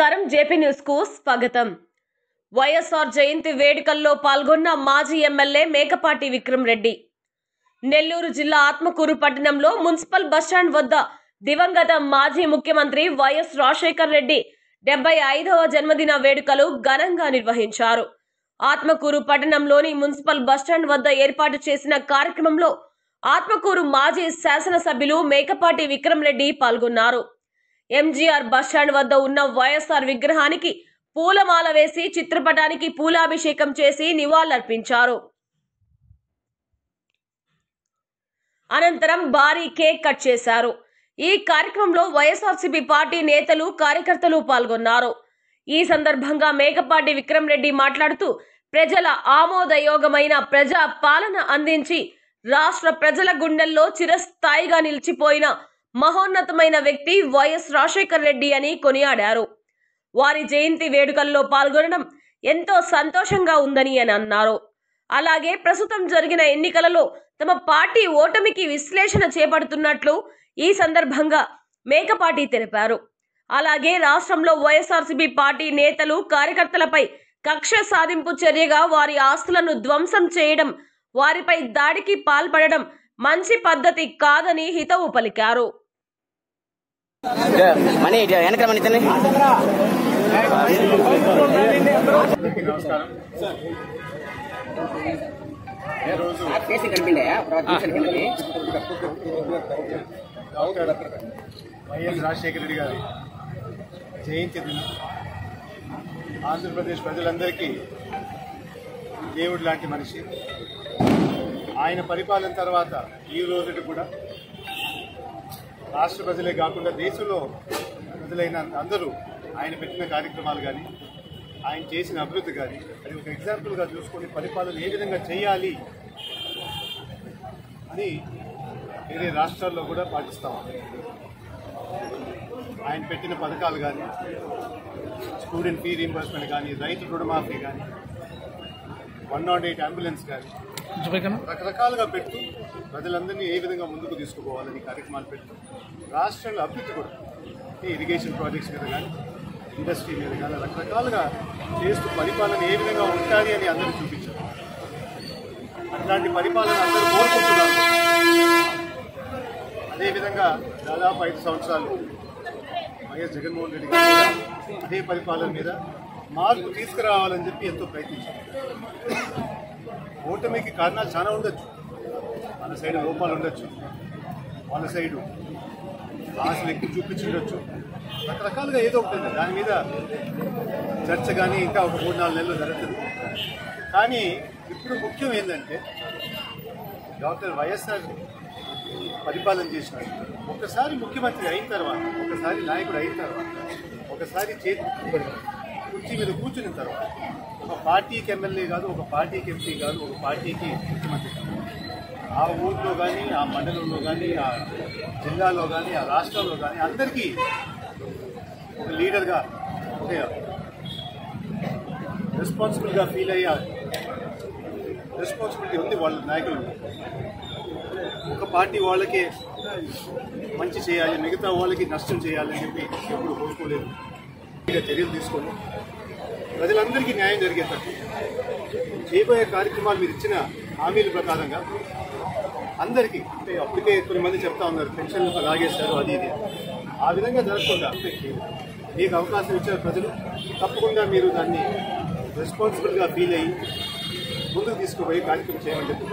నమస్కారం JP news కు స్వాగతం। వైఎస్ఆర్ జయంతి వేడుకల్లో పాల్గొన్న మాజీ ఎమ్మెల్యే మేకపాటి విక్రమ్ రెడ్డి నెల్లూరు జిల్లా ఆత్మకూరు పట్టణంలో మున్సిపల్ బస్టాండ్ వద్ద దివంగత మాజీ ముఖ్యమంత్రి వైఎస్ రాజశేఖర్ రెడ్డి 75వ జన్మదిన వేడుకలు ఘనంగా నిర్వహించారు। ఆత్మకూరు పట్టణంలోని మున్సిపల్ బస్టాండ్ వద్ద ఏర్పాటు చేసిన కార్యక్రమంలో ఆత్మకూరు మాజీ శాసనసభ్యులు మేకపాటి విక్రమ్ రెడ్డి పాల్గొన్నారు। ఎంజీఆర్ బస్టాండ్ వద్ద ఉన్న వైఎస్ఆర్ విగ్రహానికి పూలమాల వేసి చిత్రపటానికి పూలాభిషేకం చేసి నివాళులర్పించారు। అనంతరం భారీ కేక్ కట్ చేశారు। ఈ కార్యక్రమంలో వైఎస్ఆర్సీపీ పార్టీ నేతలు కార్యకర్తలు పాల్గొన్నారు। ఈ సందర్భంగా మేకపాటి విక్రమ్ రెడ్డి మాట్లాడుతూ ప్రజల ఆమోదయోగమైన ప్రజా పాలన అందించి రాష్ట్ర ప్రజల గుండెల్లో చిరస్థాయిగా నిలిచిపోయిన మహోన్నతమైన వ్యక్తి వైఎస్ రాజశేఖర్ రెడ్డి అని కొనియాడారు। వారి జయంతి వేడుకల్లో పాల్గొనడం ఎంతో సంతోషంగా ఉందని అన్నారు। అలాగే ప్రస్తుతం జరిగిన ఎన్నికలలో తమ పార్టీ ఓటమికి విశ్లేషణ చేపడుతున్నట్లు ఈ సందర్భంగా మేకపాటి తెలిపారు। అలాగే రాష్ట్రంలో వైఎస్ఆర్సీపీ పార్టీ నేతలు కార్యకర్తలపై కక్ష సాధింపు చర్యగా వారి ఆస్తులను ధ్వంసం చేయడం, వారిపై దాడికి పాల్పడడం మంచి పద్ధతి కాదని హితవు పలికారు। వైఎస్ రాజశేఖర రెడ్డి గారి జయంతి దినం ఆంధ్రప్రదేశ్ ప్రజలందరికీ దేవుడు లాంటి మనిషి। ఆయన పరిపాలన తర్వాత ఈ రోజుకి కూడా రాష్ట్ర ప్రజలే కాకుండా దేశంలో ప్రజలైన అందరూ ఆయన పెట్టిన కార్యక్రమాలు కానీ ఆయన చేసిన అభివృద్ధి కానీ అది ఒక ఎగ్జాంపుల్గా చూసుకొని పరిపాలన ఏ విధంగా చేయాలి అని వేరే రాష్ట్రాల్లో కూడా పాటిస్తాం। ఆయన పెట్టిన పథకాలు కానీ స్టూడెంట్ ఫీ రీయింబర్స్మెంట్ కానీ రైతు రుణమాఫీ కానీ 108 అంబులెన్స్ కానీ రకరకాలుగా పెట్టు ప్రజలందరినీ ఏ విధంగా ముందుకు తీసుకుపోవాలని కార్యక్రమాలు పెట్టు రాష్ట్రంలో అభివృద్ధి కూడా ఇరిగేషన్ ప్రాజెక్ట్స్ మీద కానీ ఇండస్ట్రీ మీద కానీ రకరకాలుగా చేస్తూ పరిపాలన ఏ విధంగా ఉండాలి అని అందరూ చూపించారు। అట్లాంటి పరిపాలన అందరూ కోరుకుంటున్నారు। అదేవిధంగా దాదాపు 5 సంవత్సరాలు వైఎస్ జగన్మోహన్ రెడ్డి గారు అదే పరిపాలన మీద మార్పు తీసుకురావాలని చెప్పి ఎంతో ప్రయత్నించారు। ఓటమికి కారణాలు చాలా ఉండొచ్చు, మన సైడ్ లోపాలు ఉండొచ్చు, వాళ్ళ సైడు ఆశలు ఎక్కువ చూపించుండొచ్చు, రకరకాలుగా ఏదో ఉంటుంది దాని మీద చర్చ కానీ ఇంకా ఒక 3-4 నెలలు జరుగుతుంది। కానీ ఇప్పుడు ముఖ్యం ఏంటంటే డాక్టర్ వైఎస్ఆర్ పరిపాలన చేసిన ఒకసారి ముఖ్యమంత్రి అయిన తర్వాత, ఒకసారి నాయకుడు అయిన తర్వాత, ఒకసారి కుర్చీ మీద కూర్చున్న తర్వాత ఒక పార్టీకి ఎమ్మెల్యే కాదు, ఒక పార్టీకి ఎంపీ కాదు, ఒక పార్టీకి ముఖ్యమంత్రి కాదు, ఆ ఊరిలో కానీ ఆ మండలంలో కానీ ఆ జిల్లాలో కానీ ఆ రాష్ట్రంలో కానీ అందరికీ ఒక లీడర్గా ఒక రెస్పాన్సిబుల్గా ఫీల్ అయ్యే రెస్పాన్సిబిలిటీ ఉంది వాళ్ళ నాయకులు। ఒక పార్టీ వాళ్ళకే మంచి చేయాలి, మిగతా వాళ్ళకి నష్టం చేయాలని చెప్పి ఎప్పుడు కోరుకోలేదు। చర్యలు తీసుకొని ప్రజలందరికీ న్యాయం జరిగేటట్టు చేయబోయే కార్యక్రమాలు మీరు ఇచ్చిన హామీల ప్రకారంగా అందరికీ అంటే అప్పటికే కొన్ని మంది చెప్తా ఉన్నారు పెన్షన్లు లాగేశారు అది ఇది, ఆ విధంగా జరగకుండా మీకు అవకాశం ఇచ్చిన ప్రజలు తప్పకుండా మీరు దాన్ని రెస్పాన్సిబుల్గా ఫీల్ అయ్యి ముందుకు తీసుకుపోయి కార్యక్రమం చేయమని చెప్పి